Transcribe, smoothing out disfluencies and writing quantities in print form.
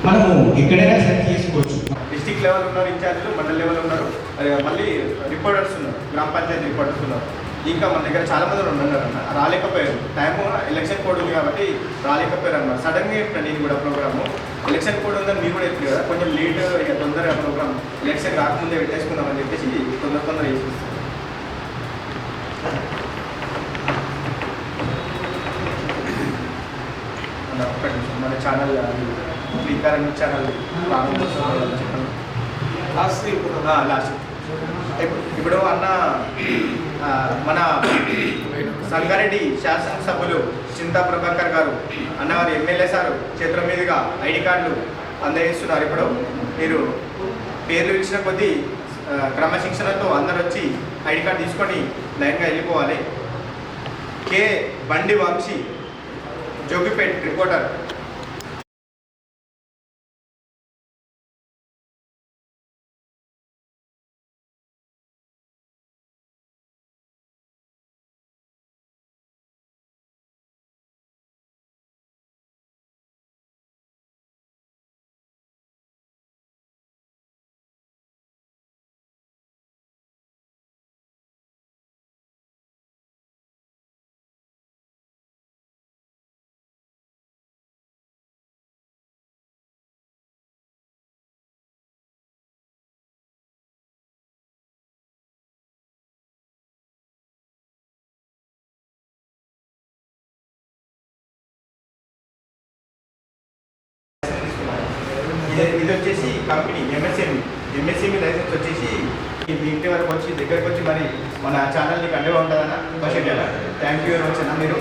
మనము ఎక్కడైనా సెర్చ్ చేసుకోవచ్చు. డిస్ట్రిక్ట్ లెవెల్ ఉన్నారు ఇన్ఛార్జ్లు, మండల్ లెవెల్ ఉన్నారు, మళ్ళీ రిపోర్టర్స్ ఉన్నారు, గ్రామ పంచాయతీ రిపోర్టర్స్ ఉన్నారు. ఇంకా మన దగ్గర చాలా మంది ఉన్నారు అన్న, రాలేకపోయారు. టైము ఎలక్షన్ కోడ్ ఉంది కాబట్టి రాలేకపోయారు అన్నమాట. సడన్గా చెప్పిన నేను కూడా ప్రోగ్రాము ఎలక్షన్ కోడ్ ఉందని మీరు కూడా చెప్పారు కదా, కొంచెం లేట్ ఇక తొందరగా ప్రోగ్రామ్ ఎలక్షన్ రాకముందే పెట్టేసుకుందామని చెప్పేసి తొందర చేసేస్తాం. ఒక్క నిమిషం, మన ఛానల్ శ్రీకారం ఛానల్ చెప్పండి. లాస్ట్ ఇప్పుడు అన్న మన సంగారెడ్డి శాసనసభ్యులు చింతా ప్రభాకర్ గారు అన్నవారి ఎమ్మెల్యే సారు చేతుల మీదుగా ఐడి కార్డులు అందజేస్తున్నారు. ఇప్పుడు మీరు పేర్లు ఇచ్చిన కొద్దీ క్రమశిక్షణతో అందరు వచ్చి ఐడి కార్డు తీసుకొని లైన్గా వెళ్ళిపోవాలి. కే బండి వంశీ, జోగిపేట్ రిపోర్టర్. ఇది వచ్చేసి కంపెనీ ఎంఎస్ఎంఈ లైసెన్స్ వచ్చేసి మీ ఇంటి వరకు వచ్చి దగ్గరకు వచ్చి మరి మన ఛానల్ నీకు అండగా ఉంటుందన్న. Budget thank you very much అన్న. మీరు